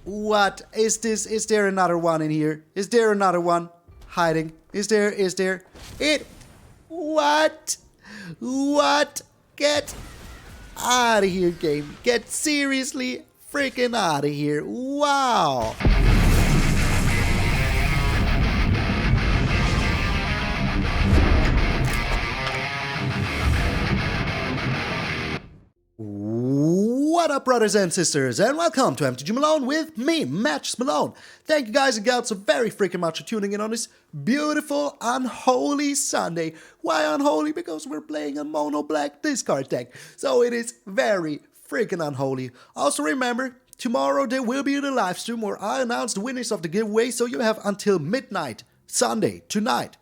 What is this? Is there another one in here? Is there another one hiding? Is there? What? Get out of here, game. Get seriously freaking out of here. Wow. What up, brothers and sisters, and welcome to MTG Malone with me, MTG Malone. Thank you guys and gals so very freaking much for tuning in on this beautiful, unholy Sunday. Why unholy? Because we're playing a mono black discard deck, so it is very freaking unholy. Also remember, tomorrow there will be the live stream where I announce the winners of the giveaway, so you have until midnight, Sunday, tonight,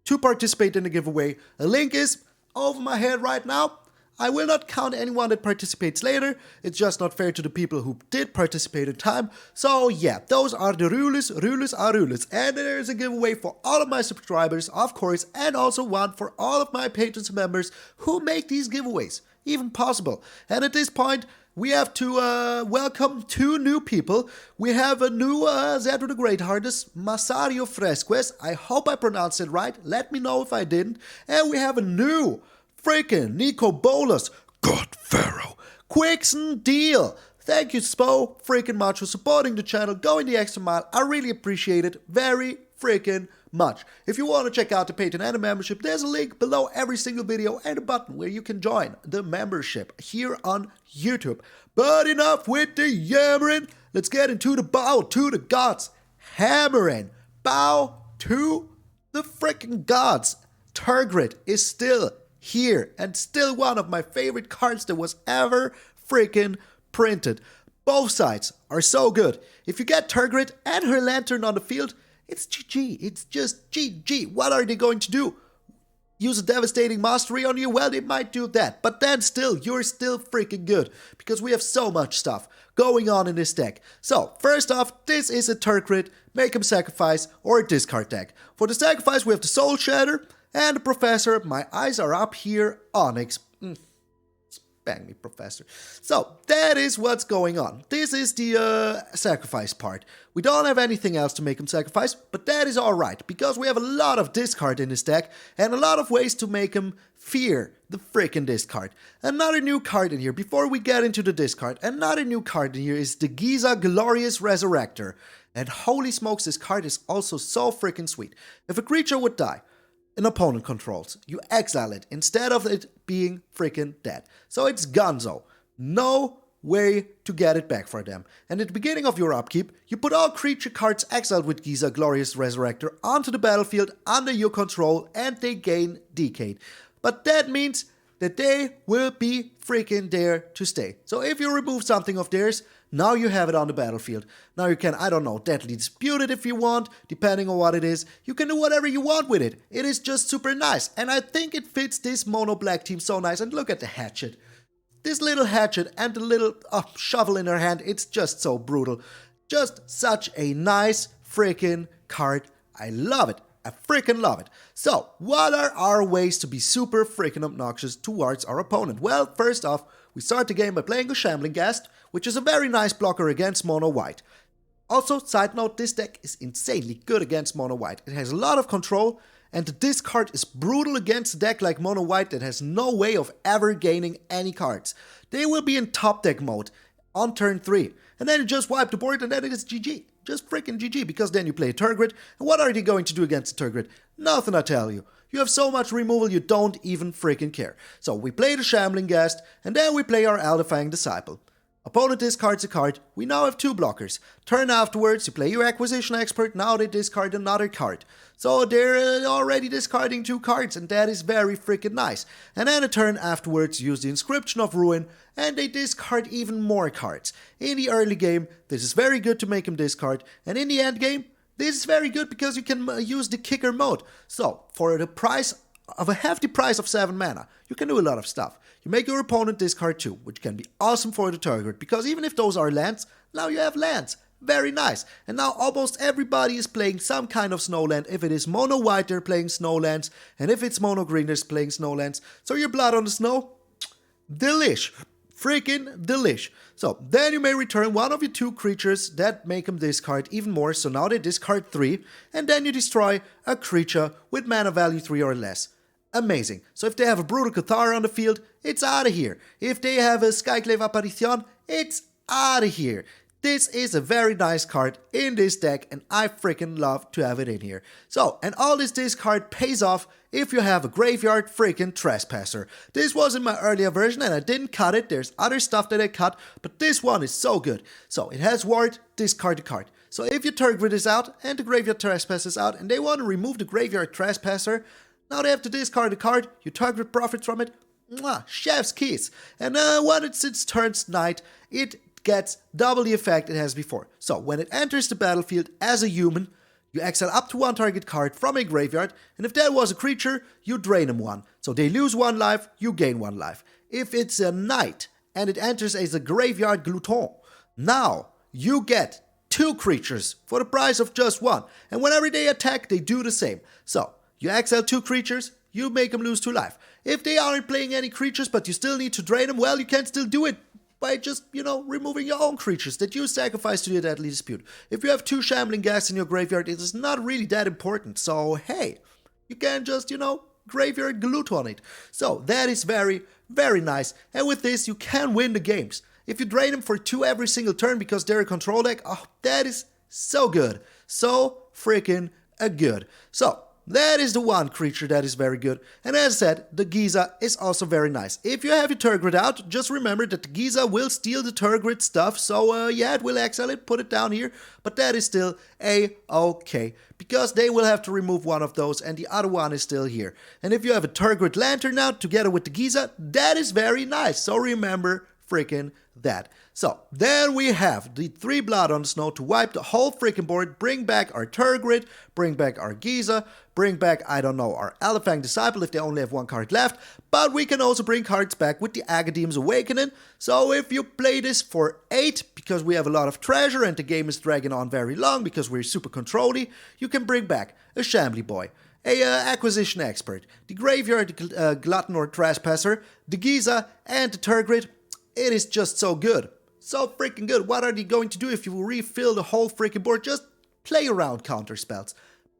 to participate in the giveaway. A link is over my head right now. I will not count anyone that participates later, it's just not fair to the people who did participate in time. So yeah, those are the rules are rules. And there is a giveaway for all of my subscribers, of course, and also one for all of my patrons and members who make these giveaways even possible. And at this point, we have to welcome two new people. We have a new Zedro the Greathearted, Masario Fresques. I hope I pronounced it right, let me know if I didn't. And we have a new freaking Nico Bolas, God Pharaoh, Quixon Deal. Thank you so freaking much for supporting the channel, going the extra mile. I really appreciate it very freaking much. If you want to check out the Patreon and the membership, there's a link below every single video and a button where you can join the membership here on YouTube. But enough with the yammering. Let's get into the bow to the gods. Hammering. Bow to the freaking gods. Tergrid is still here, and still one of my favorite cards that was ever freaking printed. Both sides are so good. If you get Tergrid and her lantern on the field, it's GG. It's just GG. What are they going to do? Use a devastating mastery on you? Well, they might do that, but then still, you're still freaking good, because we have so much stuff going on in this deck. So, first off, this is a Tergrid, make him sacrifice, or a discard deck. For the sacrifice, we have the Soul Shatter, and the Professor, my eyes are up here, Onyx. Bang me, Professor. So, that is what's going on. This is the sacrifice part. We don't have anything else to make him sacrifice, but that is alright, because we have a lot of discard in this deck, and a lot of ways to make him fear the freaking discard. Another new card in here, before we get into the discard, another new card in here is the Gisa Glorious Resurrector. And holy smokes, this card is also so freaking sweet. If a creature would die, an opponent controls, you exile it instead of it being freaking dead. So it's gonzo. No way to get it back for them. And at the beginning of your upkeep, you put all creature cards exiled with Gisa Glorious Resurrector onto the battlefield under your control, and they gain Decade. But that means that they will be freaking there to stay. So if you remove something of theirs, now you have it on the battlefield. Now you can, I don't know, deadly dispute it if you want, depending on what it is. You can do whatever you want with it. It is just super nice. And I think it fits this mono black team so nice. And look at the hatchet. This little hatchet and the little shovel in her hand, it's just so brutal. Just such a nice freaking card. I love it. I freaking love it. So, what are our ways to be super freaking obnoxious towards our opponent? Well, first off, we start the game by playing a Shambling Ghast, which is a very nice blocker against mono white. Also, side note, this deck is insanely good against mono white. It has a lot of control, and the discard is brutal against a deck like mono white that has no way of ever gaining any cards. They will be in top deck mode on turn 3, and then you just wipe the board and then it is GG. Just freaking GG, because then you play a Tergrid, and what are they going to do against a Tergrid? Nothing, I tell you. You have so much removal you don't even freaking care. So we play the Shambling Ghast, and then we play our Elderfang Disciple. Opponent discards a card, we now have 2 blockers. Turn afterwards, you play your Acquisition Expert, now they discard another card. So they're already discarding 2 cards, and that is very freaking nice. And then a turn afterwards, use the Inscription of Ruin, and they discard even more cards. In the early game, this is very good to make them discard, and in the end game, this is very good because you can use the kicker mode. So, for the price of a hefty price of 7 mana, you can do a lot of stuff. You make your opponent discard 2, which can be awesome for the Tergrid, because even if those are lands, now you have lands. Very nice. And now almost everybody is playing some kind of snowland. If it is mono white, they're playing snowlands, and if it's mono green, they're playing snowlands. So your blood on the snow, delish. Freaking delish. So then you may return one of your 2 creatures that make them discard even more, so now they discard 3, and then you destroy a creature with mana value 3 or less. Amazing. So if they have a Brutal Cathar on the field, it's out of here. If they have a Skyclave Apparition, it's out of here. This is a very nice card in this deck, and I freaking love to have it in here. So, and all this discard pays off if you have a Graveyard freaking Trespasser. This was in my earlier version and I didn't cut it. There's other stuff that I cut, but this one is so good. So it has ward, discard the card. So if your Tergrid is out and the Graveyard Trespasser is out and they want to remove the Graveyard Trespasser, now they have to discard the card, your Tergrid profits from it. Mwah, chef's kiss. And when it turns night, it gets double the effect it has before. So when it enters the battlefield as a human, you exile up to 1 target card from a graveyard, and if that was a creature, you drain them 1. So they lose 1 life, you gain 1 life. If it's a knight and it enters as a graveyard glutton, now you get 2 creatures for the price of just 1. And whenever they attack, they do the same. So you exile 2 creatures, you make them lose 2 life. If they aren't playing any creatures but you still need to drain them, well, you can still do it by just, removing your own creatures that you sacrifice to your deadly dispute. If you have 2 Shambling Ghast in your graveyard, it is not really that important. So, hey, you can just, graveyard glutton it. So, that is very, very nice. And with this, you can win the games. If you drain them for 2 every single turn because they're a control deck, oh, that is so good. So freaking good. So, that is the one creature that is very good. And as I said, the Gisa is also very nice. If you have your Tergrid out, just remember that the Gisa will steal the Tergrid stuff. So yeah, it will exile it, put it down here. But that is still a-okay. Because they will have to remove one of those and the other one is still here. And if you have a Tergrid Lantern out together with the Gisa, that is very nice. So remember freaking that. So, then we have the 3 Blood on the Snow to wipe the whole freaking board, bring back our Tergrid, bring back our Gisa, bring back, our Elderfang Disciple if they only have 1 card left, but we can also bring cards back with the Agadeem's Awakening. So if you play this for 8, because we have a lot of treasure and the game is dragging on very long because we're super controlly, you can bring back a Shambly Boy, a Acquisition Expert, the Graveyard Glutton or Trespasser, the Gisa, and the Tergrid. It is just so good. So freaking good. What are they going to do if you refill the whole freaking board? Just play around counter spells.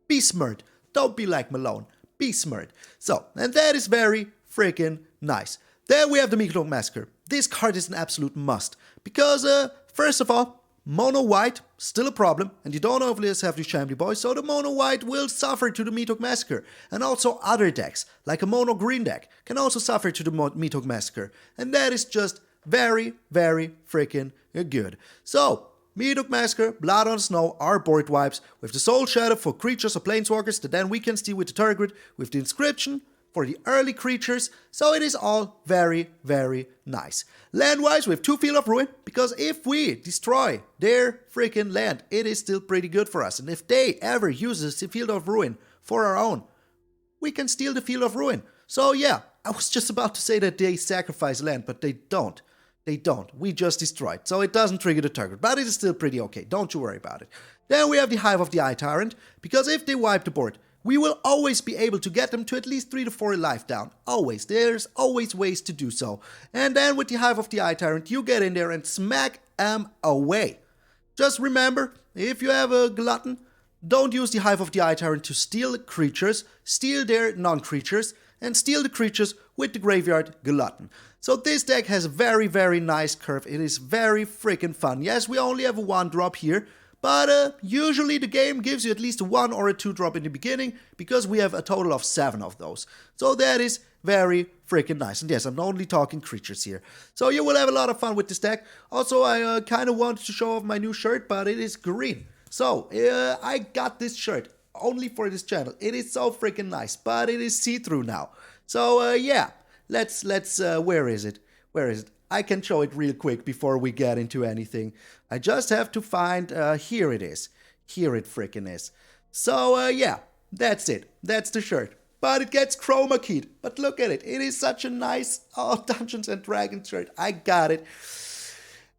Be smart. Don't be like Malone. Be smart. So, and that is very freaking nice. Then we have the Meathook Massacre. This card is an absolute must. Because, first of all, mono white, still a problem. And you don't always have the Shambly Boy, so the mono white will suffer to the Meathook Massacre. And also other decks, like a mono green deck, can also suffer to the Meathook Massacre. And that is just very, very freaking good. So, Meathook Massacre, Blood on Snow are board wipes with the Soul Shatter for creatures or planeswalkers that then we can steal with the Tergrid, with the Inscription for the early creatures, so it is all very, very nice. Land-wise, we have 2 Field of Ruin, because if we destroy their freaking land, it is still pretty good for us. And if they ever use the Field of Ruin for our own, we can steal the Field of Ruin. So yeah, I was just about to say that they sacrifice land, but they don't. They don't. We just destroyed. So it doesn't trigger the target, but it is still pretty okay. Don't you worry about it. Then we have the Hive of the Eye Tyrant, because if they wipe the board, we will always be able to get them to at least 3 to 4 life down. Always. There's always ways to do so. And then with the Hive of the Eye Tyrant, you get in there and smack them away. Just remember, if you have a Glutton, don't use the Hive of the Eye Tyrant to steal creatures, steal their non-creatures, and steal the creatures with the Graveyard Glutton. So this deck has a very, very nice curve. It is very freaking fun. Yes, we only have a 1-drop here, but usually the game gives you at least a 1 or a 2-drop in the beginning, because we have a total of 7 of those. So that is very freaking nice. And yes, I'm only talking creatures here. So you will have a lot of fun with this deck. Also, I kind of wanted to show off my new shirt, but it is green. So I got this shirt only for this channel. It is so freaking nice, but it is see-through now. So yeah. Let's where is it? Where is it? I can show it real quick before we get into anything. I just have to find, here it is. Here it freaking is. So, yeah, that's it. That's the shirt. But it gets chroma keyed. But look at it. It is such a nice, Dungeons and Dragons shirt. I got it.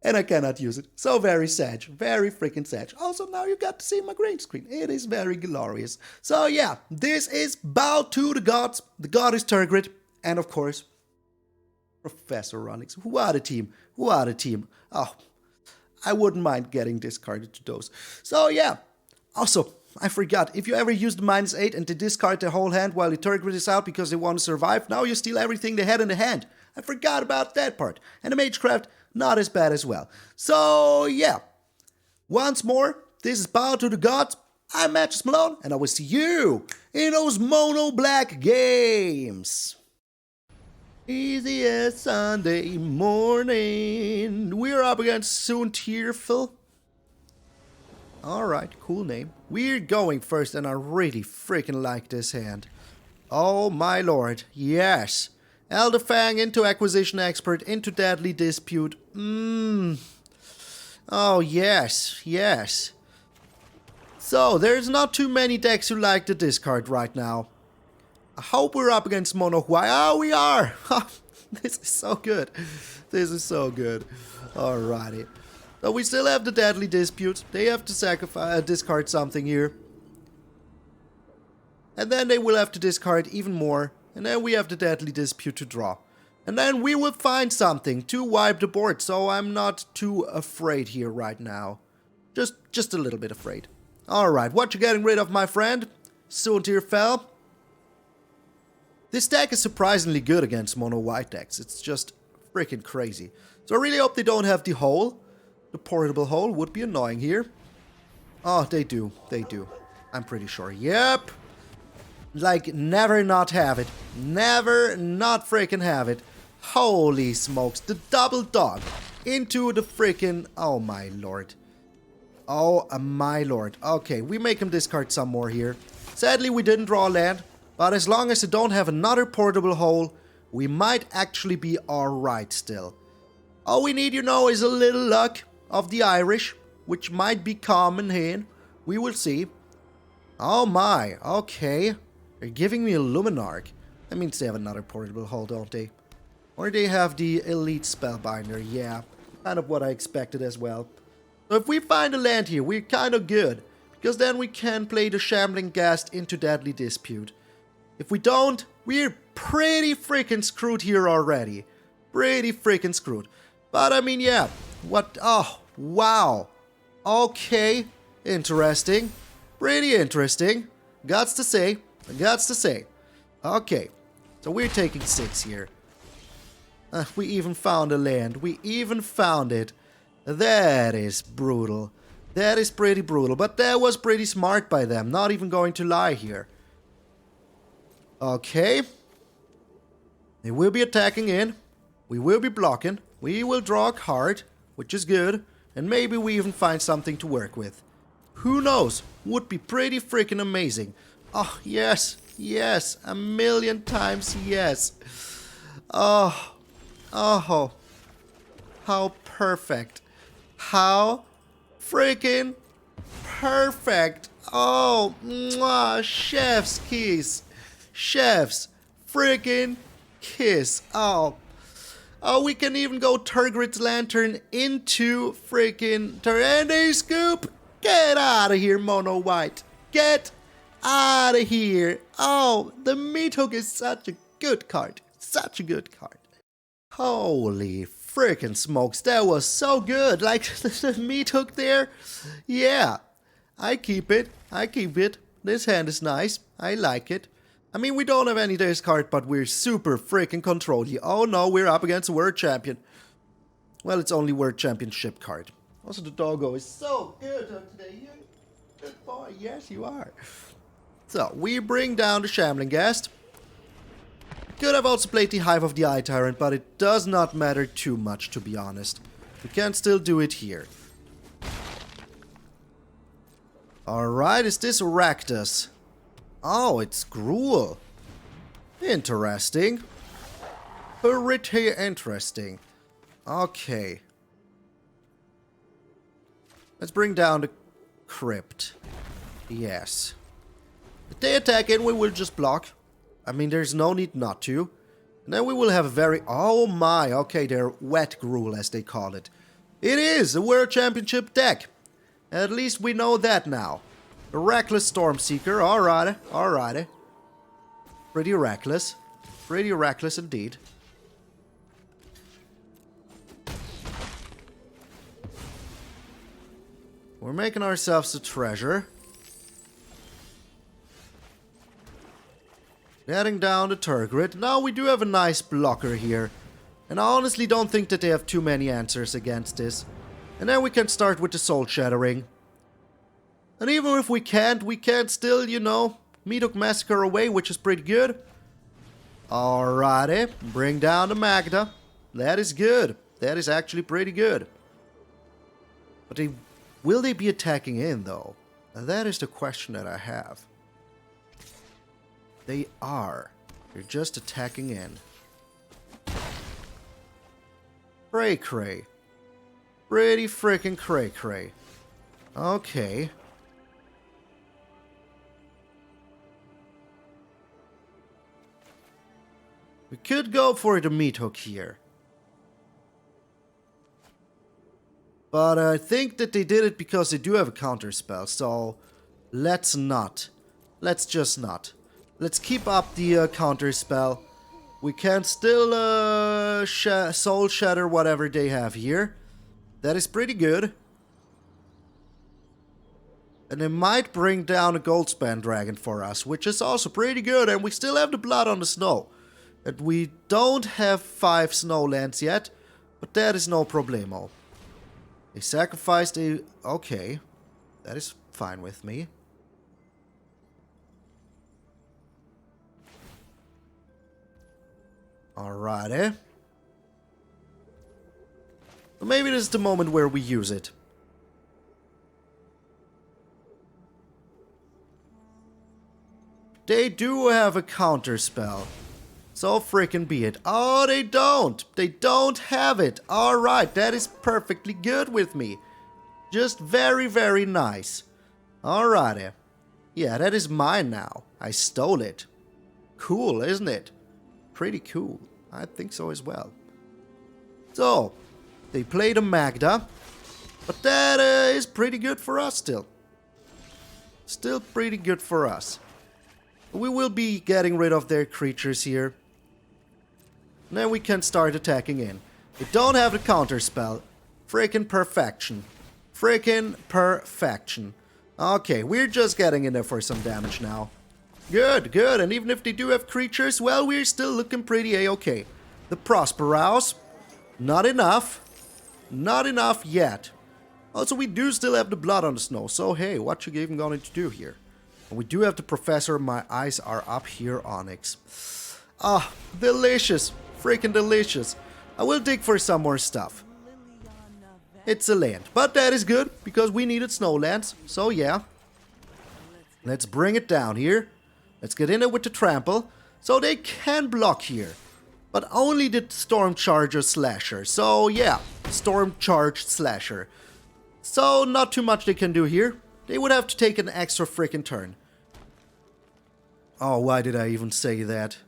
And I cannot use it. So very sad. Very freaking sad. Also, now you got to see my green screen. It is very glorious. So, yeah, this is Bow to the Gods. The God is Tergrid. And of course, Professor Onyx. What a team. What a team. Oh, I wouldn't mind getting discarded to those. So yeah. Also, I forgot. If you ever use the -8 and they discard their whole hand while the Tergrid is out because they want to survive, now you steal everything they had in the hand. I forgot about that part. And the Magecraft, not as bad as well. So yeah. Once more, this is Bow to the Gods. I'm MTG Malone, and I will see you in those mono black games. Easy as Sunday morning. We're up against Soon Tearful. Alright, cool name. We're going first, and I really freaking like this hand. Oh my lord, yes. Elderfang into Acquisition Expert, into Deadly Dispute. Oh yes, yes. So, there's not too many decks who like the discard right now. I hope we're up against Mono White. Oh, we are! This is so good. This is so good. Alrighty. So we still have the Deadly Dispute. They have to sacrifice, discard something here. And then they will have to discard even more. And then we have the Deadly Dispute to draw. And then we will find something to wipe the board. So I'm not too afraid here right now. Just a little bit afraid. Alright, what you getting rid of, my friend? Soon Tearful. This deck is surprisingly good against mono white decks. It's just freaking crazy. So I really hope they don't have the hole. The portable hole would be annoying here. Oh, they do. They do. I'm pretty sure. Yep. Like, never not have it. Never not freaking have it. Holy smokes. The double dog into the freaking... Oh, my lord. Oh, my lord. Okay, we make him discard some more here. Sadly, we didn't draw land. But as long as they don't have another portable hole, we might actually be alright still. All we need, you know, is a little luck of the Irish, which might be common here. We will see. Oh my, okay. They're giving me a Luminarch. That means they have another portable hole, don't they? Or they have the Elite Spellbinder, yeah. Kind of what I expected as well. So if we find a land here, we're kind of good. Because then we can play the Shambling Ghast into Deadly Dispute. If we don't, we're pretty freaking screwed here already. Pretty freaking screwed. But I mean, yeah. What? Oh, wow. Okay. Interesting. Pretty interesting. Gots to say. Gots to say. Okay. So we're taking 6 here. We even found a land. We even found it. That is brutal. That is pretty brutal. But that was pretty smart by them. Not even going to lie here. Okay. They will be attacking in. We will be blocking. We will draw a card, which is good. And maybe we even find something to work with. Who knows? Would be pretty freaking amazing. Oh, yes. Yes. A million times yes. Oh. Oh. How perfect. How freaking perfect. Oh. Mwah. Chef's kiss. Chef's freaking kiss. Oh. Oh, we can even go Tergrid's Lantern into freaking Tergrid Scoop. Get out of here, Mono White. Get out of here. Oh, the Meathook is such a good card. Such a good card. Holy freaking smokes. That was so good. Like the Meathook there. Yeah. I keep it. I keep it. This hand is nice. I like it. I mean, we don't have any discard, but we're super freaking controlled here. Oh no, we're up against a World Champion. Well, it's only World Championship card. Also, the doggo is so good today. You good boy. Yes, you are. So, we bring down the Shambling Ghast. Could have also played the Hive of the Eye Tyrant, but it does not matter too much, to be honest. We can still do it here. Alright, is this Rakdos? Oh, it's Gruul. Interesting. Pretty interesting. Okay. Let's bring down the Crypt. Yes. If they attack in, we will just block. I mean, there's no need not to. And then we will have a very... Oh my, okay, they're wet Gruul, as they call it. It is a World Championship deck. At least we know that now. The Reckless Stormseeker, alrighty, alrighty. Pretty reckless. Pretty reckless indeed. We're making ourselves a treasure. Getting down the Tergrid. Now we do have a nice blocker here. And I honestly don't think that they have too many answers against this. And then we can start with the Soul Shattering. And even if we can't still, you know, Meathook Massacre away, which is pretty good. Alrighty, bring down the MtgA. That is good. That is actually pretty good. But will they be attacking in, though? That is the question that I have. They are. They're just attacking in. Cray cray. Pretty freaking cray cray. Okay. We could go for the Meathook here. But I think that they did it because they do have a counter spell, so let's not. Let's just not. Let's keep up the counter spell. We can still Soul Shatter whatever they have here. That is pretty good. And they might bring down a Goldspan Dragon for us, which is also pretty good. And we still have the Blood on the Snow. And we don't have 5 Snowlands yet, but that is no problemo. They sacrificed a... Okay, that is fine with me. Alrighty. Well, maybe this is the moment where we use it. They do have a counter spell. So freaking be it. Oh, they don't. They don't have it. Alright, that is perfectly good with me. Just very, very nice. Alrighty. Yeah, that is mine now. I stole it. Cool, isn't it? Pretty cool. I think so as well. So, they played a MtgA. But that is pretty good for us still. Still pretty good for us. We will be getting rid of their creatures here. And then we can start attacking in. They don't have the counter spell. Freaking perfection. Freaking perfection. Okay, we're just getting in there for some damage now. Good, good. And even if they do have creatures, well, we're still looking pretty a-okay. The Prosperouse. Not enough. Not enough yet. Also, we do still have the Blood on the Snow. So, hey, what you even going to do here? And we do have the Professor. My eyes are up here, Onyx. Ah, delicious. Freaking delicious. I will dig for some more stuff. It's a land. But that is good, because we needed Snowlands. So, yeah. Let's bring it down here. Let's get in there with the Trample. So they can block here. But only the Storm Charger Slasher. So, yeah. Storm Charged Slasher. So, not too much they can do here. They would have to take an extra freaking turn. Oh, why did I even say that?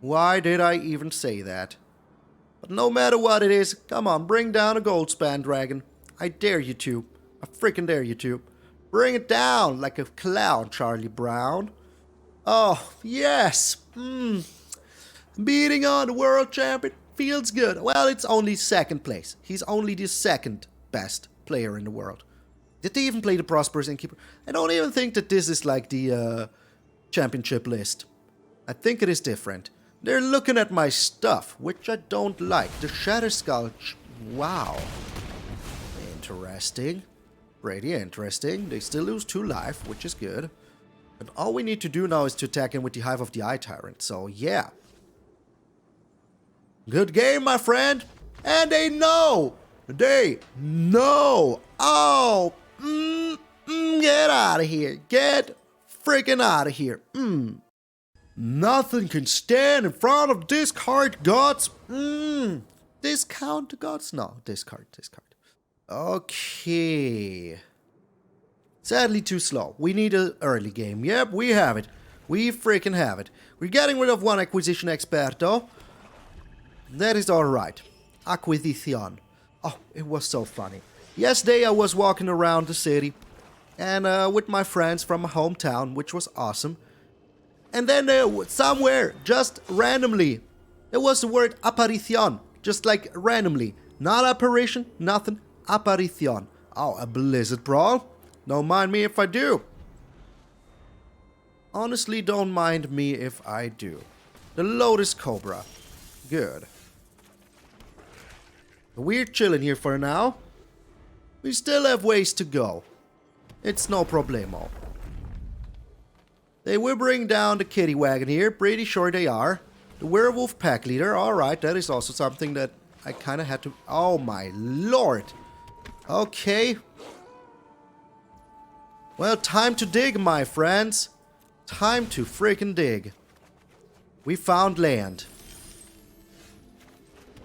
Why did I even say that? But no matter what it is, come on, bring down a Goldspan Dragon. I dare you to. I freaking dare you to. Bring it down like a clown, Charlie Brown. Oh, yes. Beating on the world champion feels good. Well, it's only second place. He's only the second best player in the world. Did they even play the Prosperous Innkeeper? I don't even think that this is like the championship list. I think it is different. They're looking at my stuff, which I don't like. The Shatter Skull. Wow. Interesting. Pretty interesting. They still lose 2 life, which is good. And all we need to do now is to attack in with the Hive of the Eye Tyrant. So, yeah. Good game, my friend. And they know. They know. Oh. Get out of here. Get freaking out of here. Nothing can stand in front of discard gods. Discount gods? No, discard. Okay. Sadly too slow. We need an early game. Yep, we have it. We freaking have it. We're getting rid of 1 Acquisition Experto. That is alright. Acquisition. Oh, it was so funny. Yesterday I was walking around the city. And with my friends from my hometown, which was awesome. And then somewhere, just randomly, there was the word apparition. Just like randomly. Not apparition, nothing. Apparition. Oh, a Blizzard Brawl? Don't mind me if I do. Honestly, don't mind me if I do. The Lotus Cobra. Good. We're chilling here for now. We still have ways to go. It's no problemo. They will bring down the kitty wagon here. Pretty sure they are. The werewolf pack leader. Alright, that is also something that I kind of had to... Oh my lord. Okay. Well, time to dig, my friends. Time to freaking dig. We found land.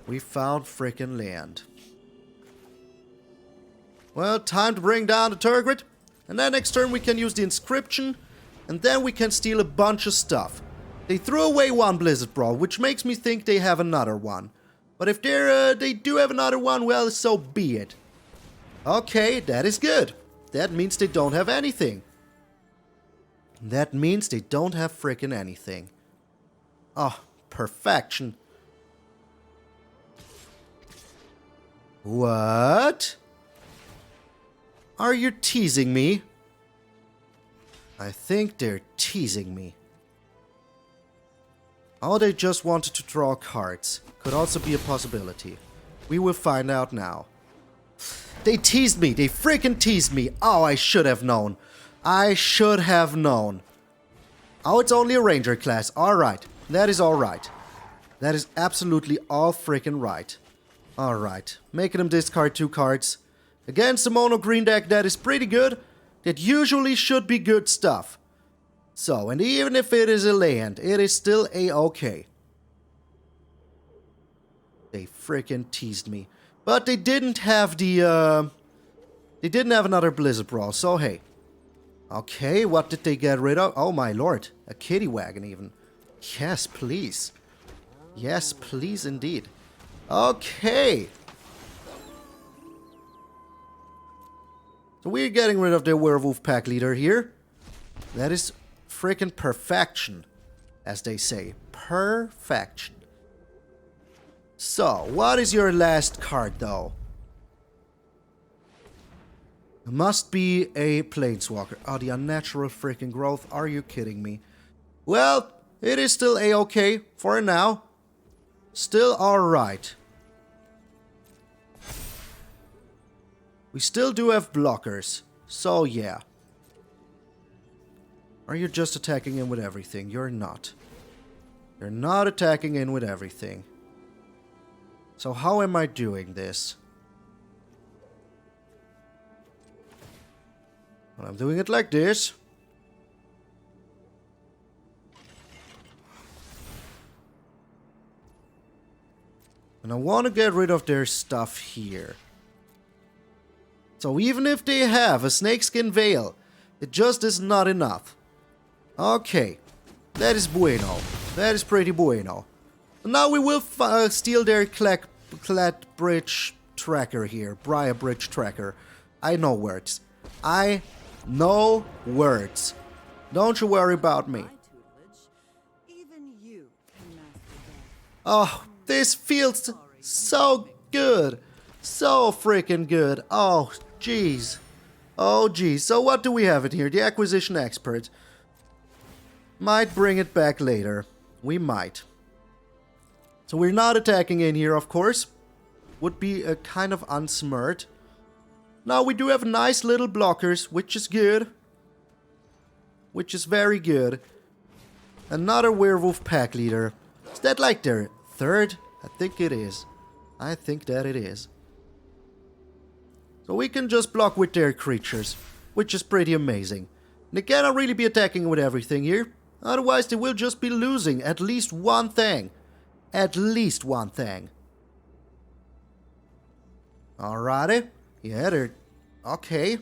We found freaking land. Well, time to bring down the Tergrid. And then next turn we can use the Inscription. And then we can steal a bunch of stuff. They threw away one Blizzard Brawl, which makes me think they have another one. But if they do have another one, well, so be it. Okay, that is good. That means they don't have anything. That means they don't have frickin' anything. Oh, perfection. What? Are you teasing me? I think they're teasing me. Oh, they just wanted to draw cards. Could also be a possibility. We will find out now. They teased me. They freaking teased me. Oh, I should have known. I should have known. Oh, it's only a ranger class. Alright. That is alright. That is absolutely all freaking right. Alright. Making them discard 2 cards. Against the mono green deck, that is pretty good. That usually should be good stuff. So, and even if it is a land, it is still a-okay. They freaking teased me. But they didn't have the, they didn't have another Blizzard Brawl, so hey. Okay, what did they get rid of? Oh my lord, a kitty wagon even. Yes, please. Yes, please indeed. Okay. So we're getting rid of the werewolf pack leader here. That is freaking perfection, as they say. Perfection. So, what is your last card, though? It must be a Planeswalker. Oh, the unnatural freaking growth. Are you kidding me? Well, it is still a-okay for now. Still alright. We still do have blockers. So, yeah. Are you just attacking in with everything? You're not. You're not attacking in with everything. So how am I doing this? Well, I'm doing it like this. And I want to get rid of their stuff here. So even if they have a snakeskin veil, it just is not enough. Okay. That is bueno. That is pretty bueno. Now we will steal their Clad Bridge Tracker here. Briar Bridge Tracker. I know words. I know words. Don't you worry about me. Oh, this feels so good. So freaking good. Oh, jeez. Oh, jeez. So what do we have in here? The Acquisition Expert. Might bring it back later. We might. So we're not attacking in here, of course. Would be a kind of unsmart. Now we do have nice little blockers, which is good. Which is very good. Another werewolf pack leader. Is that like their third? I think it is. I think that it is. So we can just block with their creatures, which is pretty amazing. They cannot really be attacking with everything here. Otherwise they will just be losing at least one thing. At least one thing. Alrighty. Yeah, they're... Okay.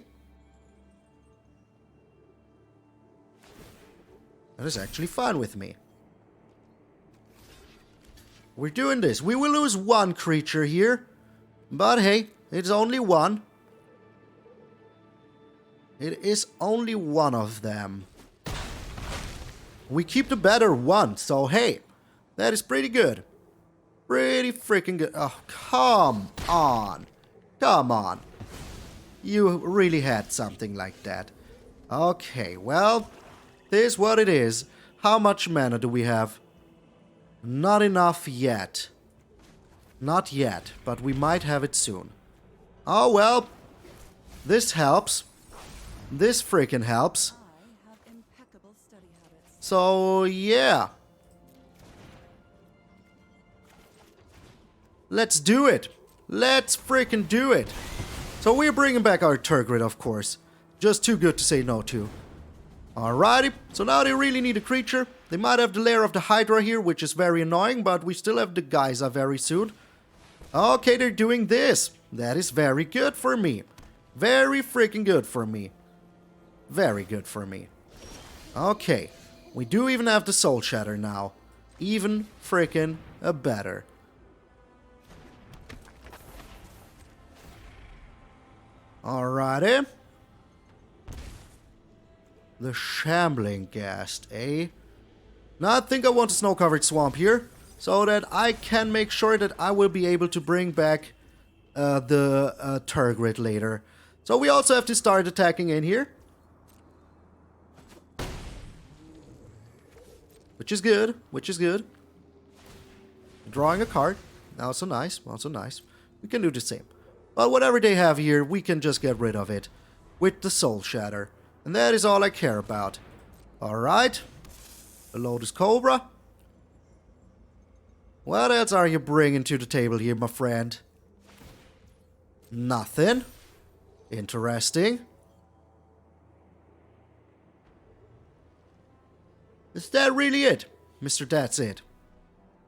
That is actually fine with me. We're doing this. We will lose one creature here. But hey, it's only one. It is only one of them. We keep the better one, so hey. That is pretty good. Pretty freaking good. Oh, come on. Come on. You really had something like that. Okay, well, here's what it is. How much mana do we have? Not enough yet. Not yet, but we might have it soon. Oh well, this helps. This freaking helps. So, yeah. Let's do it. Let's freaking do it. So we're bringing back our Tergrid, of course. Just too good to say no to. Alrighty, so now they really need a creature. They might have the Lair of the Hydra here, which is very annoying, but we still have the Gisa very soon. Okay, they're doing this. That is very good for me. Very freaking good for me. Very good for me. Okay, we do even have the Soul Shatter now. Even freaking better. Alrighty. The Shambling Ghast, eh? Now I think I want a snow-covered swamp here, so that I can make sure that I will be able to bring back the Tergrid later. So we also have to start attacking in here. Which is good, which is good. Drawing a card. Also nice, also nice. We can do the same. But whatever they have here, we can just get rid of it. With the Soul Shatter. And that is all I care about. Alright. The Lotus Cobra. What else are you bringing to the table here, my friend? Nothing. Interesting. Is that really it? Mr. That's it.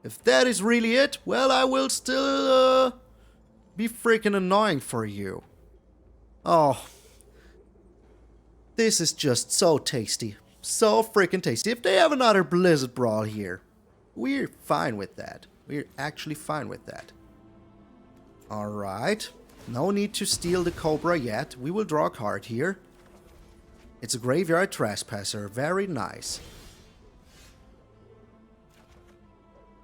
If that is really it, well, I will still be freaking annoying for you. Oh. This is just so tasty. So freaking tasty. If they have another Blizzard Brawl here, we're fine with that. We're actually fine with that. Alright. No need to steal the Cobra yet. We will draw a card here. It's a Graveyard Trespasser. Very nice.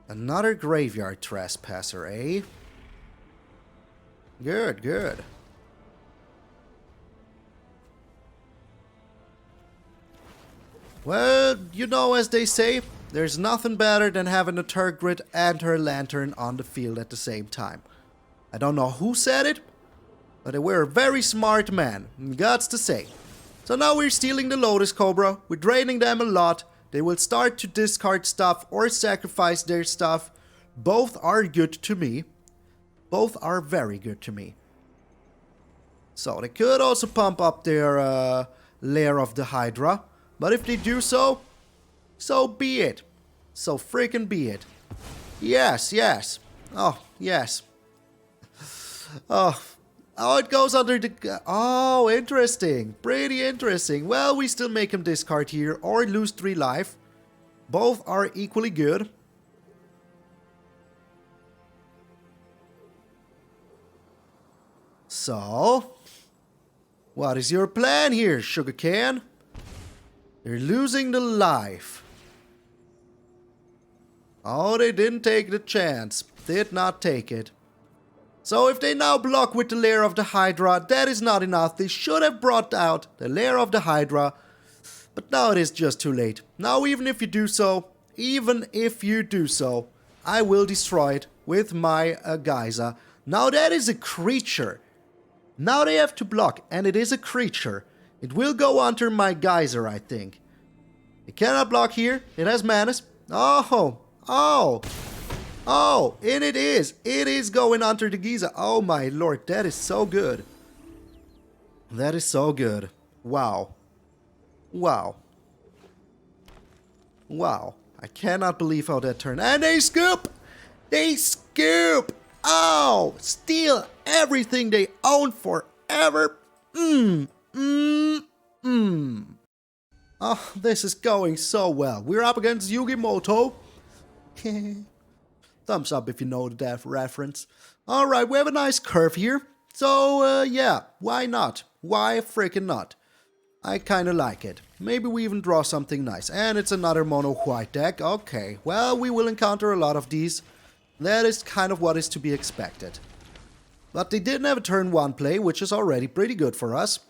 Another Graveyard Trespasser, eh? Good, good. Well, you know, as they say, there's nothing better than having a Tergrid and her Lantern on the field at the same time. I don't know who said it, but they were a very smart man, gots to say. So now we're stealing the Lotus Cobra, we're draining them a lot, they will start to discard stuff or sacrifice their stuff. Both are good to me. Both are very good to me. So they could also pump up their Lair of the Hydra. But if they do so, so be it. So freaking be it. Yes, yes. Oh, yes. Oh, it goes under the... Oh, interesting. Pretty interesting. Well, we still make him discard here or lose 3 life. Both are equally good. So, what is your plan here, Sugarcane? They're losing the life. Oh, they didn't take the chance. Did not take it. So if they now block with the Lair of the Hydra, that is not enough. They should have brought out the Lair of the Hydra. But now it is just too late. Now even if you do so, I will destroy it with my Gisa. Now that is a creature. Now they have to block, and it is a creature. It will go under my Geyser, I think. It cannot block here. It has Manus. Oh, oh, oh, and it is. It is going under the Gisa. Oh my lord, that is so good. That is so good. Wow. Wow. Wow. I cannot believe how that turned. And they scoop! They scoop! Oh! Steal everything they own forever. Oh, this is going so well. We're up against Yugimoto. Thumbs up if you know that reference. Alright, we have a nice curve here. So, yeah, why not? Why freaking not? I kinda like it. Maybe we even draw something nice. And it's another mono white deck. Okay, well, we will encounter a lot of these. That is kind of what is to be expected. But they didn't have a turn 1 play, which is already pretty good for us.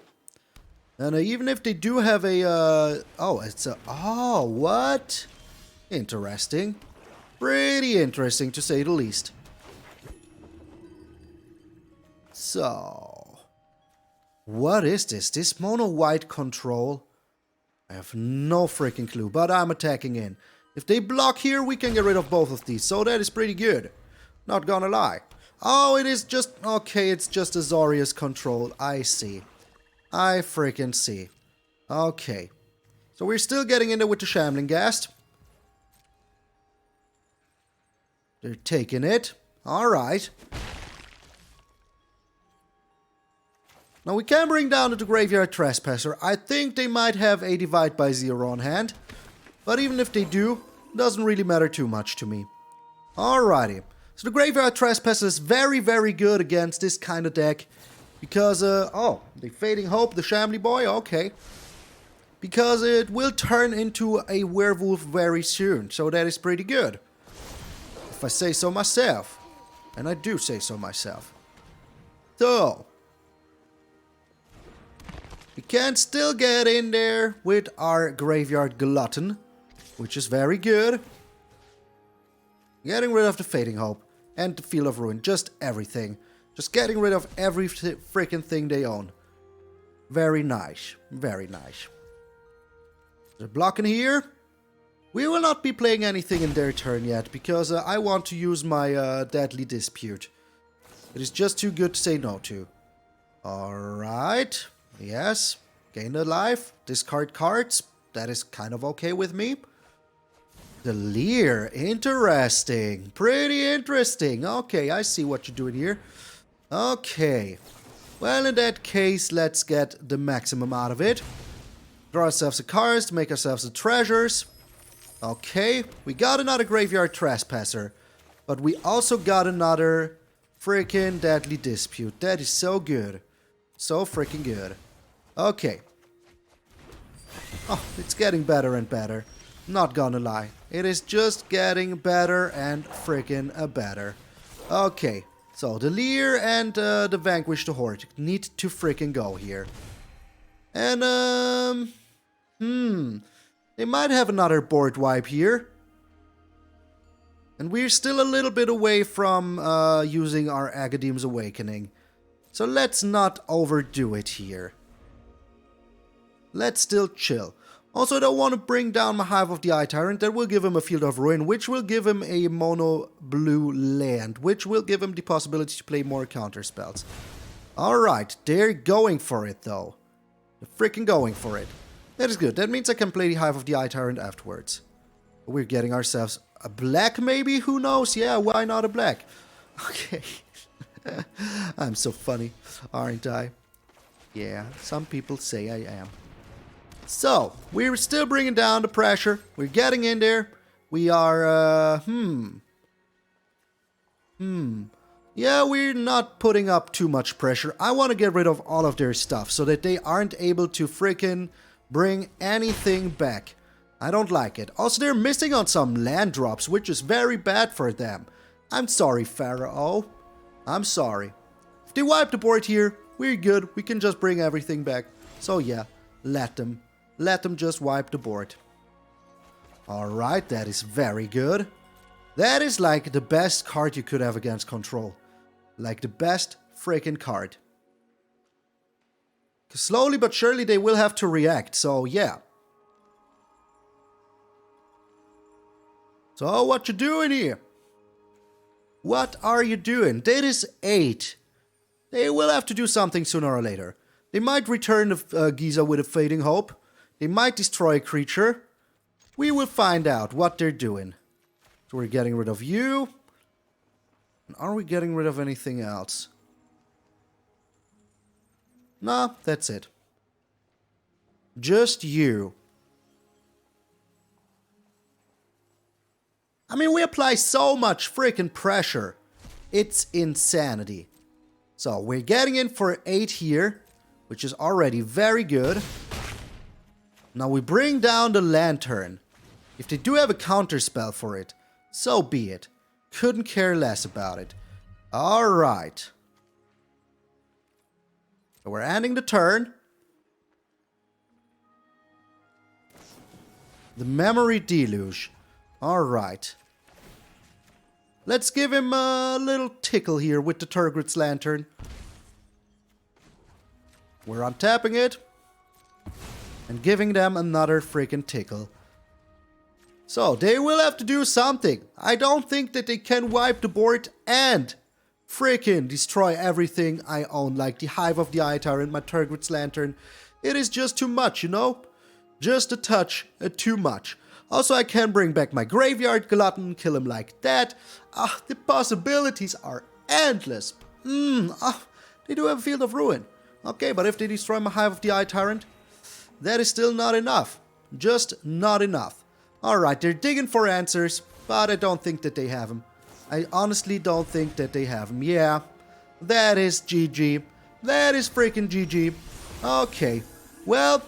And even if they do have a... Oh, what? Interesting. Pretty interesting, to say the least. So... What is this? This mono white control? I have no freaking clue, but I'm attacking in. If they block here, we can get rid of both of these, so that is pretty good. Not gonna lie. Oh, it is just... Okay, it's just Azorius control. I see. I freaking see. Okay. So we're still getting in there with the Shambling Ghast. They're taking it. Alright. Now we can bring down the Graveyard Trespasser. I think they might have a Divide by Zero on hand. But even if they do, it doesn't really matter too much to me. Alrighty. So the Graveyard Trespasser is very, very good against this kind of deck. Because, oh, the Fading Hope, the Shambly Boy, okay. Because it will turn into a werewolf very soon. So that is pretty good. If I say so myself. And I do say so myself. So... we can still get in there with our Graveyard Glutton, which is very good. Getting rid of the Fading Hope and the Field of Ruin, just everything. Just getting rid of every freaking thing they own. Very nice, very nice. They're blocking here. We will not be playing anything in their turn yet, because I want to use my Deadly Dispute. It is just too good to say no to. Alright. Yes, gain a life, discard cards, that is kind of okay with me. The Leer, interesting, pretty interesting. Okay, I see what you're doing here. Okay, well in that case, let's get the maximum out of it. Draw ourselves a card to make ourselves the treasures. Okay, we got another Graveyard Trespasser, but we also got another freaking Deadly Dispute. That is so good, so freaking good. Okay. Oh, it's getting better and better. Not gonna lie. It is just getting better and freaking better. Okay. So, the Leer and the Vanquish the Horde need to freaking go here. And, they might have another board wipe here. And we're still a little bit away from using our Agadeem's Awakening. So let's not overdo it here. Let's still chill. Also, I don't want to bring down my Hive of the Eye Tyrant. That will give him a Field of Ruin, which will give him a mono blue land, which will give him the possibility to play more counter spells. Alright, they're going for it though. They're freaking going for it. That is good. That means I can play the Hive of the Eye Tyrant afterwards. We're getting ourselves a black maybe? Who knows? Yeah, why not a black? Okay. I'm so funny, aren't I? Yeah, some people say I am. So, we're still bringing down the pressure. We're getting in there. We are, yeah, we're not putting up too much pressure. I want to get rid of all of their stuff so that they aren't able to freaking bring anything back. I don't like it. Also, they're missing on some land drops, which is very bad for them. I'm sorry, Pharaoh. I'm sorry. If they wipe the board here, we're good. We can just bring everything back. So yeah, let them. Let them just wipe the board. Alright, that is very good. That is like the best card you could have against control. Like the best freaking card. 'Cause slowly but surely they will have to react, so yeah. So what you doing here? What are you doing? That is 8. They will have to do something sooner or later. They might return the Gisa with a Fading Hope. They might destroy a creature. We will find out what they're doing. So we're getting rid of you. And are we getting rid of anything else? Nah, that's it. Just you. I mean, we apply so much freaking pressure. It's insanity. So, we're getting in for 8 here, which is already very good. Now we bring down the Lantern. If they do have a counter spell for it, so be it. Couldn't care less about it. Alright. So we're ending the turn. The Memory Deluge. Alright. Let's give him a little tickle here with the Tergrid's Lantern. We're untapping it. And giving them another freaking tickle. So, they will have to do something. I don't think that they can wipe the board and freaking destroy everything I own. Like the Hive of the Eye Tyrant, my Tergrid's Lantern. It is just too much, you know? Just a touch too much. Also, I can bring back my Graveyard Glutton, kill him like that. The possibilities are endless. They do have a Field of Ruin. Okay, but if they destroy my Hive of the Eye Tyrant, that is still not enough. Just not enough. Alright, they're digging for answers, but I don't think that they have them. I honestly don't think that they have them. Yeah, that is GG. That is freaking GG. Okay, well,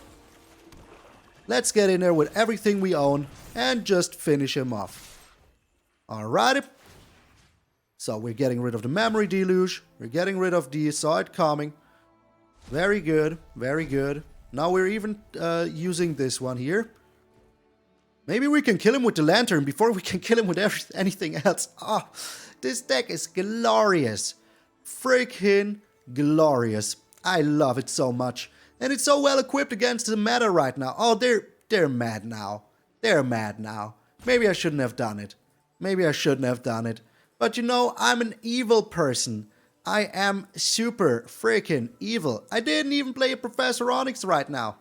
let's get in there with everything we own and just finish him off. Alright. So we're getting rid of the Memory Deluge. We're getting rid of the Saw It Coming. Very good, very good. Now we're even using this one here. Maybe we can kill him with the Lantern before we can kill him with anything else. Oh, this deck is glorious. Freaking glorious. I love it so much. And it's so well equipped against the meta right now. Oh, they're mad now. They're mad now. Maybe I shouldn't have done it. Maybe I shouldn't have done it. But you know, I'm an evil person. I am super freaking evil. I didn't even play a Professor Onyx right now.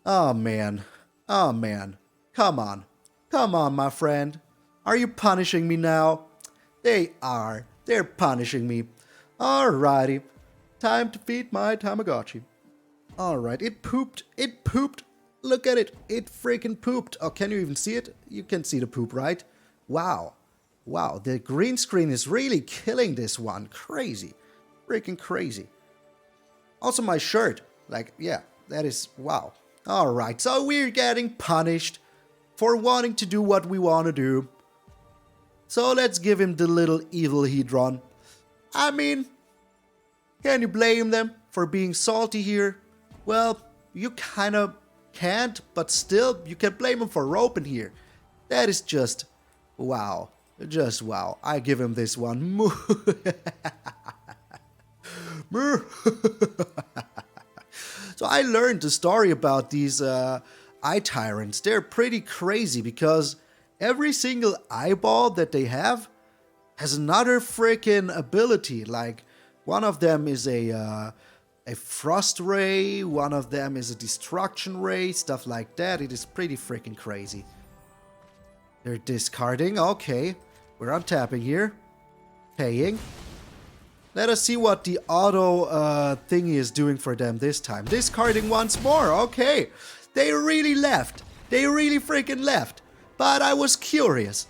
Oh man. Oh man. Come on. Come on, my friend. Are you punishing me now? They are. They're punishing me. Alrighty. Time to feed my Tamagotchi. Alright, it pooped. It pooped. Look at it. It freaking pooped. Oh, can you even see it? You can see the poop, right? Wow. Wow, the green screen is really killing this one. Crazy. Freaking crazy. Also my shirt. Like, yeah, that is, wow. Alright, so we're getting punished for wanting to do what we want to do. So let's give him the little evil Hedron. I mean, can you blame them for being salty here? Well, you kind of can't, but still, you can blame him for roping here. That is just, wow. Just wow. I give him this one. So I learned the story about these Eye Tyrants. They're pretty crazy because every single eyeball that they have has another freaking ability. Like, one of them is a Frost Ray, one of them is a Destruction Ray, stuff like that. It is pretty freaking crazy. They're discarding. Okay. We're untapping here. Paying. Let us see what the auto thingy is doing for them this time. Discarding once more. Okay. They really left. They really freaking left. But I was curious.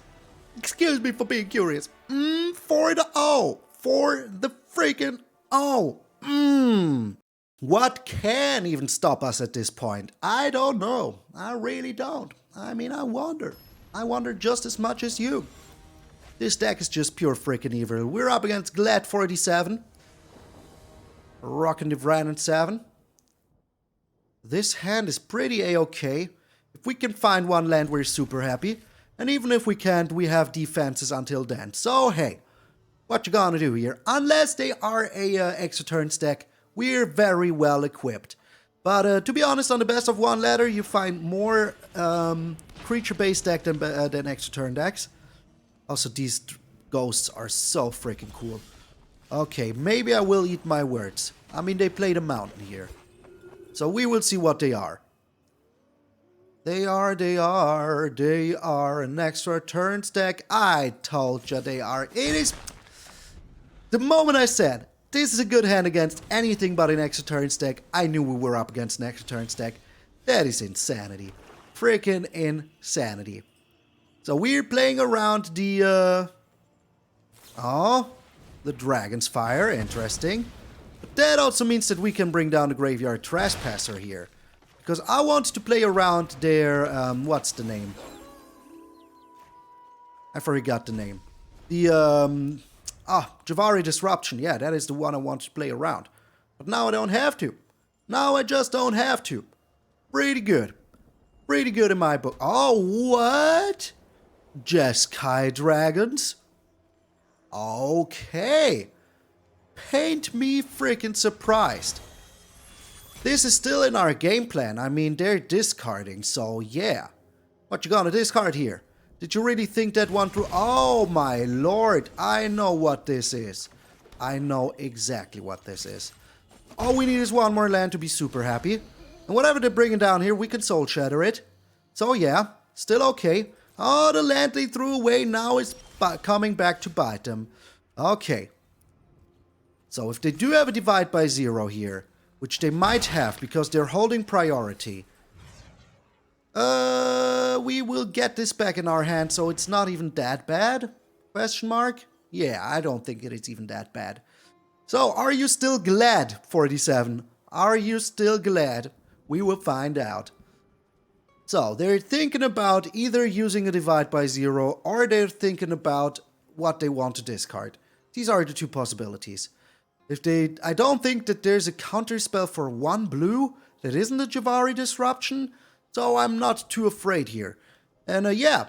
Excuse me for being curious. For the O. For the freaking O. What can even stop us at this point? I don't know. I really don't. I mean, I wonder. I wonder just as much as you. This deck is just pure freaking evil. We're up against Glad 47. Rockin' the Vran 7. This hand is pretty a-okay. If we can find one land, we're super happy. And even if we can't, we have defenses until then. So, hey, what you gonna do here? Unless they are a extra turns deck, we're very well equipped. But to be honest, on the best of one ladder, you find more creature-based deck than extra turn decks. Also, these ghosts are so freaking cool. Okay, maybe I will eat my words. I mean, they played a mountain here. So we will see what they are. They are an extra turns deck. I told ya they are. It is... The moment I said, this is a good hand against anything but an extra turns deck, I knew we were up against an extra turns deck. That is insanity. Freaking insanity. So we're playing around the, the Dragon's Fire, interesting. But that also means that we can bring down the Graveyard Trespasser here. Because I want to play around their, what's the name? I forgot the name. The, Javari Disruption, yeah, that is the one I want to play around. But now I don't have to. Now I just don't have to. Pretty good. Pretty good in my book. Oh, what? Jeskai dragons? Okay. Paint me freaking surprised. This is still in our game plan. I mean, they're discarding, so yeah. What you gonna discard here? Did you really think that one through? Oh my lord, I know what this is. I know exactly what this is. All we need is one more land to be super happy. And whatever they're bringing down here, we can Soul Shatter it. So yeah, still okay. Oh, the land they threw away now is coming back to bite them. Okay. So if they do have a divide by 0 here, which they might have because they're holding priority, we will get this back in our hand, so it's not even that bad? Question mark? Yeah, I don't think it is even that bad. So, are you still glad, 47? Are you still glad? We will find out. So, they're thinking about either using a divide by 0 or they're thinking about what they want to discard. These are the two possibilities. I don't think that there's a counter spell for 1 blue that isn't a Javari Disruption, so I'm not too afraid here. And yeah,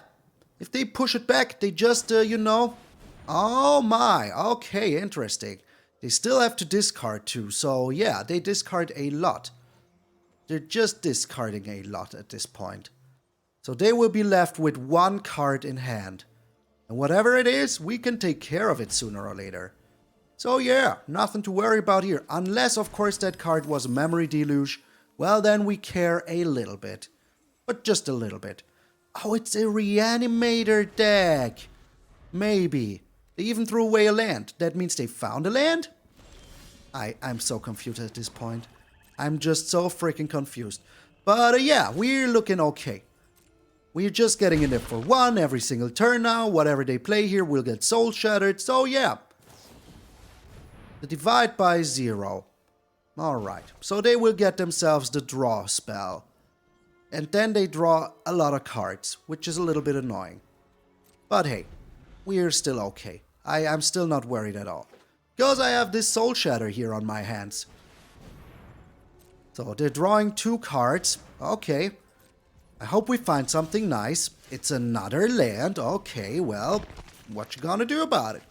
if they push it back, they just, oh my, okay, interesting. They still have to discard too, so yeah, they discard a lot. They're just discarding a lot at this point. So they will be left with 1 card in hand. And whatever it is, we can take care of it sooner or later. So yeah, nothing to worry about here. Unless, of course, that card was a Memory Deluge. Well, then we care a little bit. But just a little bit. Oh, it's a Reanimator deck. Maybe. They even threw away a land. That means they found a land? I'm so confused at this point. I'm just so freaking confused. But yeah, we're looking okay. We're just getting in there for 1 every single turn now. Whatever they play here will get Soul Shattered. So yeah. The divide by 0. Alright, so they will get themselves the draw spell. And then they draw a lot of cards, which is a little bit annoying. But hey, we're still okay. I'm still not worried at all. Because I have this Soul Shatter here on my hands. So they're drawing 2 cards. Okay. I hope we find something nice. It's another land. Okay, well, what you gonna do about it?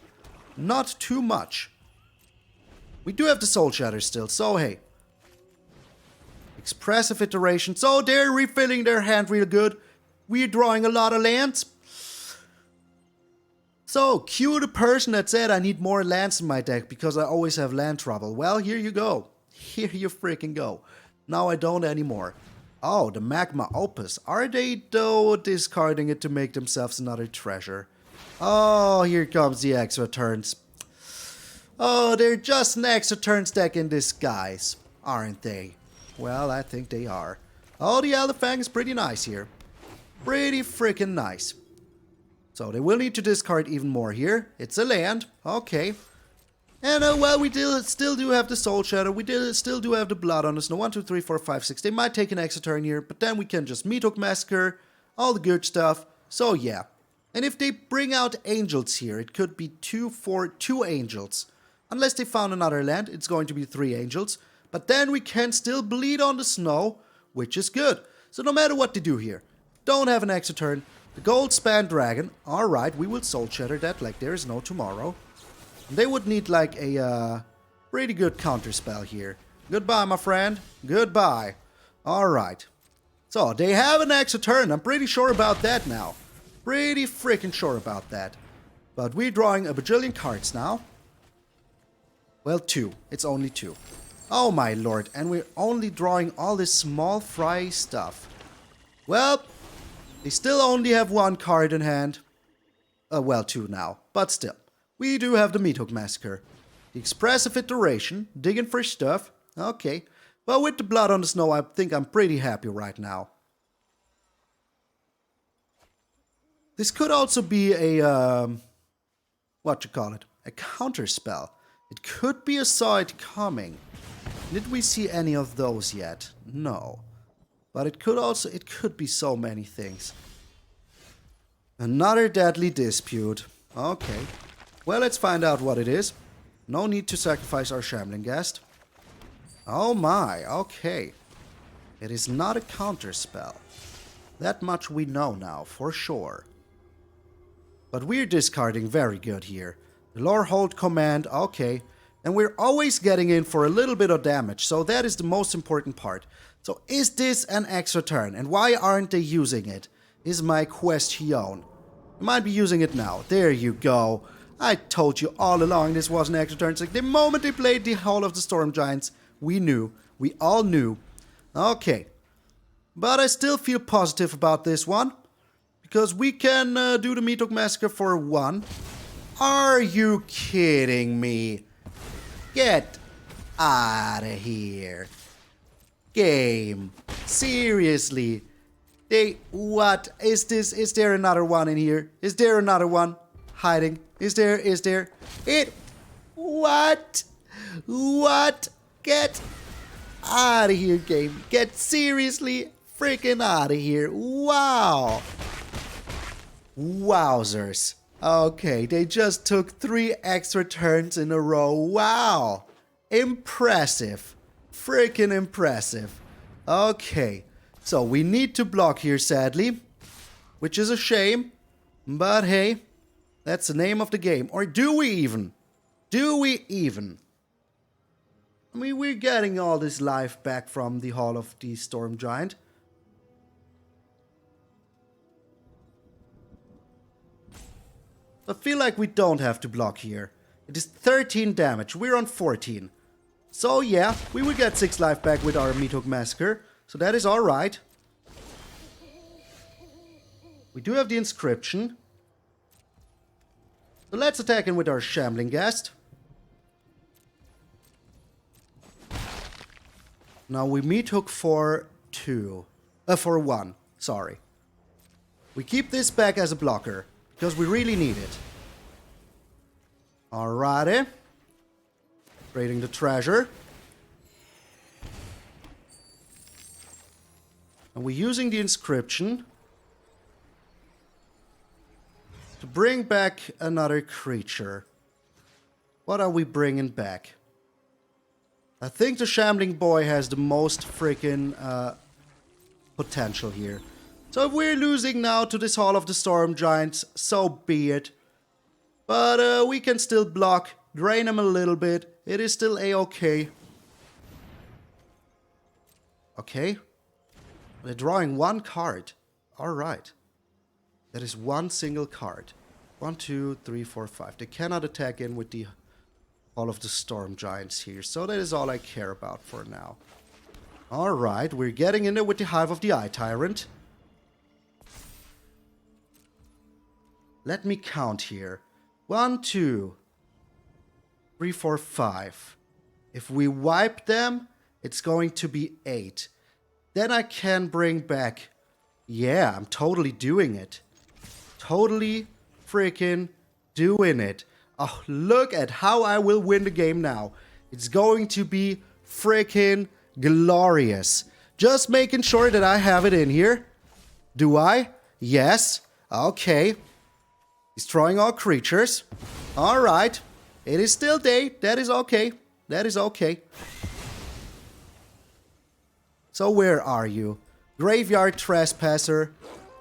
Not too much. We do have the Soul Shatter still, so hey. Expressive Iteration. So they're refilling their hand real good. We're drawing a lot of lands. So, cue the person that said I need more lands in my deck because I always have land trouble. Well, here you go. Here you freaking go. Now I don't anymore. Oh, the Magma Opus. Are they, though, discarding it to make themselves another treasure? Oh, here comes the extra turns. Oh, they're just an extra turns deck in disguise, aren't they? Well, I think they are. Oh, the Elderfang is pretty nice here. Pretty freaking nice. So they will need to discard even more here. It's a land. Okay. And well, we still do have the Soul Shatter. We still do have the Blood on us. No, 1, 2, 3, 4, 5, 6. They might take an extra turn here, but then we can just Meathook Massacre. All the good stuff. So yeah. And if they bring out Angels here, it could be 2 for 2 Angels. Unless they found another land, it's going to be 3 Angels. But then we can still bleed on the snow, which is good. So no matter what they do here, don't have an extra turn. The Gold Span Dragon, alright, we will Soul Shatter that like there is no tomorrow. They would need like a pretty good counter spell here. Goodbye, my friend. Goodbye. Alright. So, they have an extra turn. I'm pretty sure about that now. Pretty freaking sure about that. But we're drawing a bajillion cards now. Well, 2. It's only 2. Oh my lord. And we're only drawing all this small fry stuff. Well, they still only have 1 card in hand. Well, 2 now. But still. We do have the Meathook Massacre. The Expressive Iteration. Digging for stuff. Okay. Well, with the Blood on the Snow, I think I'm pretty happy right now. This could also be a, what you call it? A counter spell. It could be a Saw It Coming. Did we see any of those yet? No. But it could be so many things. Another Deadly Dispute. Okay. Well, let's find out what it is. No need to sacrifice our Shambling Ghast. Oh my, okay. It is not a counter spell. That much we know now, for sure. But we're discarding very good here. The lore hold command, okay. And we're always getting in for a little bit of damage, so that is the most important part. So is this an extra turn? And why aren't they using it? Is my question. You might be using it now. There you go. I told you all along this was an extra turn. It's like the moment they played the Hall of the Storm Giants, we knew. We all knew. Okay. But I still feel positive about this one. Because we can do the Meathook Massacre for 1. Are you kidding me? Get out of here. Game. Seriously. What is this? Is there another one in here? Is there another one hiding? Is there? What? Get out of here, game. Get seriously freaking out of here. Wow. Wowzers. Okay, they just took 3 extra turns in a row. Wow. Impressive. Freaking impressive. Okay. So we need to block here, sadly. Which is a shame. But hey, that's the name of the game. Or do we even? Do we even? I mean, we're getting all this life back from the Hall of the Storm Giant. I feel like we don't have to block here. It is 13 damage. We're on 14. So yeah, we will get 6 life back with our Meathook Massacre. So that is alright. We do have the Inscription. So let's attack in with our Shambling Ghast. Now we Meathook for 1, sorry. We keep this back as a blocker, because we really need it. Alrighty. Raiding the treasure. And we're using the Inscription to bring back another creature. What are we bringing back? I think the Shambling Boy has the most freaking potential here. So if we're losing now to this Hall of the Storm Giants, so be it. But we can still block, drain them a little bit. It is still a-okay. Okay. They're drawing 1 card. Alright. That is 1 single card. 1, 2, 3, 4, 5. They cannot attack in with the Hall of the Storm Giants here. So that is all I care about for now. Alright, we're getting in there with the Hive of the Eye Tyrant. Let me count here. 1, 2, 3, 4, 5. If we wipe them, it's going to be 8. Then I can bring back... Yeah, I'm totally doing it. Totally freaking doing it. Oh, look at how I will win the game now. It's going to be freaking glorious. Just making sure that I have it in here. Do I? Yes. Okay. Destroying all creatures. Alright. It is still day. That is okay. That is okay. So where are you? Graveyard Trespasser.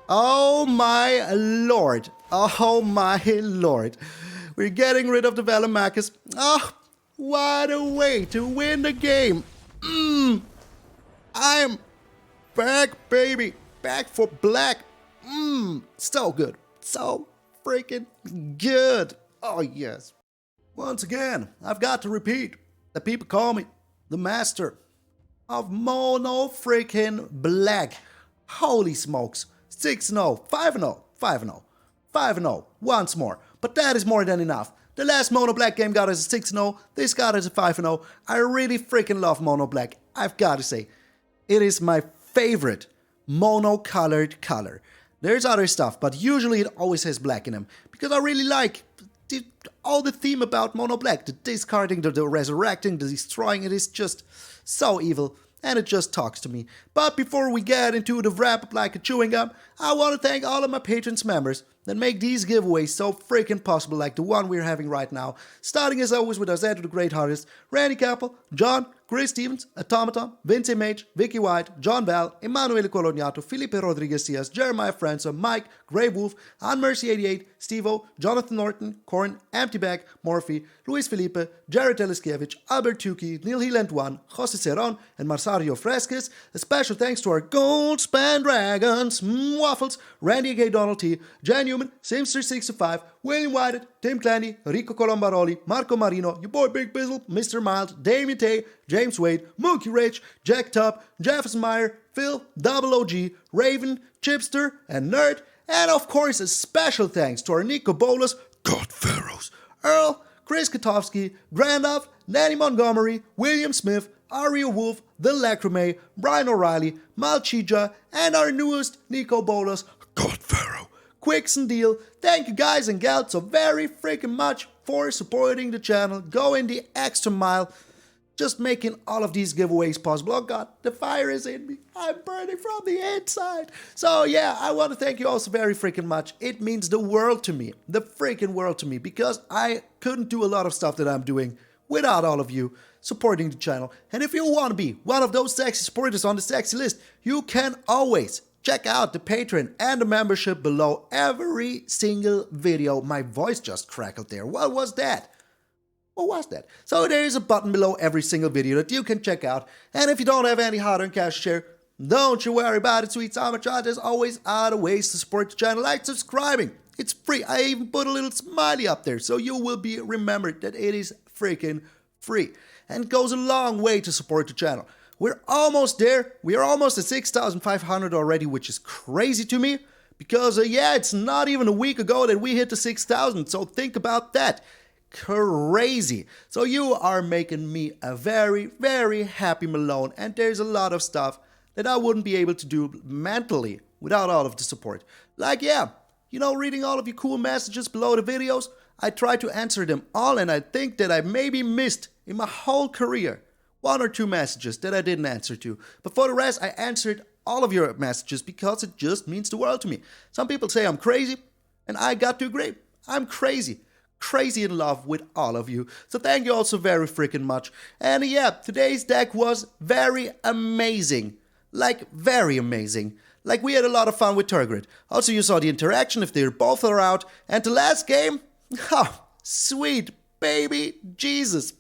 Oh my lord. Oh my lord. We're getting rid of the Venomachus. Oh, what a way to win the game. I'm back, baby. Back for black. So good. So freaking good. Oh, yes. Once again, I've got to repeat that people call me the master of mono freaking black. Holy smokes. 6-0, 5-0, 5-0, 5-0. Once more. But that is more than enough. The last Mono Black game got us a 6-0. This got us a 5-0. I really freaking love Mono Black. I've got to say. It is my favorite mono-colored color. There's other stuff, but usually it always has black in them. Because I really like all the theme about Mono Black. The discarding, the resurrecting, the destroying. It is just so evil. And it just talks to me. But before we get into the wrap up like a chewing gum, I want to thank all of my patrons members. that make these giveaways so freaking possible, like the one we're having right now. Starting as always with our Zed the Great Artist, Randy Campbell, John, Chris Stevens, Automaton, Vince Mage, Vicky White, John Val, Emanuele Coloniato, Felipe Rodriguez Diaz, Jeremiah França, Mike, Grey Wolf, Anne Mercy 88, Stevo, Jonathan Norton, Corn, MTgA, Morphy, Luis Felipe, Jared Eliskiewicz, Albert Tuki, Neil Heeland 1, Jose Ceron, and Marsario Fresquez. A special thanks to our Gold Span Dragons, Waffles, Randy Gay Donald T, Jan Newman, Simster65, William Whited, Tim Clanny, Rico Colombaroli, Marco Marino, your boy Big Bizzle, Mr. Mild, Damien Tay, James Wade, Mookie Rich, Jack Tubb, Jefferson Meyer, Phil, Double OG, Raven, Chipster, and Nerd. And of course, a special thanks to our Nico Bolas, God Pharaohs, Earl, Chris Katowski, Grandoff, Danny Montgomery, William Smith, Ario Wolf, The Lacrimay, Brian O'Reilly, Malchija, and our newest Nico Bolas, God Pharaoh, Quixon Deal. Thank you guys and gals so very freaking much for supporting the channel, going the extra mile, just making all of these giveaways possible. Oh God, the fire is in me. I'm burning from the inside. So yeah, I want to thank you all so very freaking much. It means the world to me, the freaking world to me, because I couldn't do a lot of stuff that I'm doing without all of you supporting the channel. And if you want to be one of those sexy supporters on the sexy list, you can always check out the Patreon and the membership below every single video. My voice just crackled there. What was that? What was that? So there is a button below every single video that you can check out. And if you don't have any hard-earned cash to share, don't you worry about it, sweet summer child. There's always other ways to support the channel, like subscribing. It's free. I even put a little smiley up there, so you will be remembered that it is freaking free. And it goes a long way to support the channel. We're almost there. We are almost at 6,500 already, which is crazy to me. Because, yeah, it's not even a week ago that we hit the 6,000. So think about that. Crazy. So you are making me a very, very happy Malone. And there's a lot of stuff that I wouldn't be able to do mentally without all of the support. Like, yeah, you know, reading all of your cool messages below the videos. I try to answer them all, and I think that I maybe missed in my whole career 1 or 2 messages that I didn't answer to. But for the rest, I answered all of your messages because it just means the world to me. Some people say I'm crazy, and I got to agree. I'm crazy. Crazy in love with all of you. So thank you all so very freaking much. And yeah, today's deck was very amazing. Like, very amazing. Like, we had a lot of fun with Tergrid. Also, you saw the interaction if they both are out. And the last game, oh, sweet baby Jesus.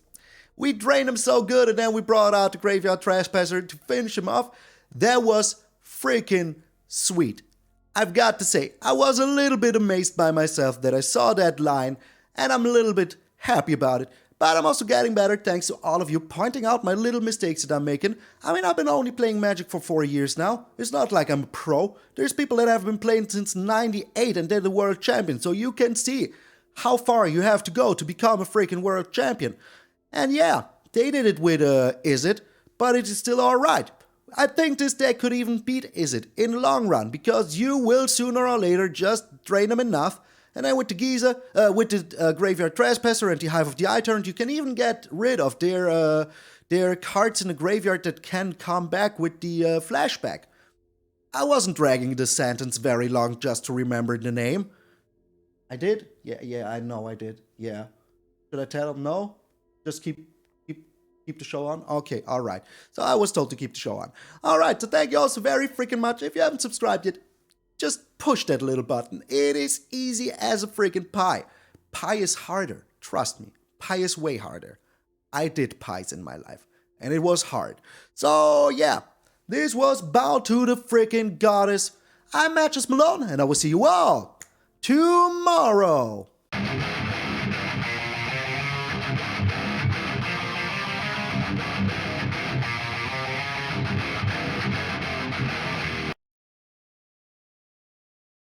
We drained him so good, and then we brought out the Graveyard Trespasser to finish him off. That was freaking sweet. I've got to say, I was a little bit amazed by myself that I saw that line, and I'm a little bit happy about it. But I'm also getting better thanks to all of you pointing out my little mistakes that I'm making. I mean, I've been only playing Magic for 4 years now. It's not like I'm a pro. There's people that have been playing since '98 and they're the world champion. So you can see how far you have to go to become a freaking world champion. And yeah, they did it with Izzet, but it is still alright. I think this deck could even beat Izzet in the long run, because you will sooner or later just drain them enough. And then with the Gisa, with the Graveyard Trespasser and the Hive of the Eye Tyrant, you can even get rid of their cards in the graveyard that can come back with the flashback. I wasn't dragging this sentence very long just to remember the name. I did? Yeah, I know I did. Yeah. Should I tell him no? Just keep the show on? Okay, alright. So I was told to keep the show on. Alright, so thank you all so very freaking much. If you haven't subscribed yet, just push that little button. It is easy as a freaking pie. Pie is harder. Trust me. Pie is way harder. I did pies in my life, and it was hard. So yeah, this was Bow to the freaking Goddess. I'm MTgA Malone, and I will see you all tomorrow.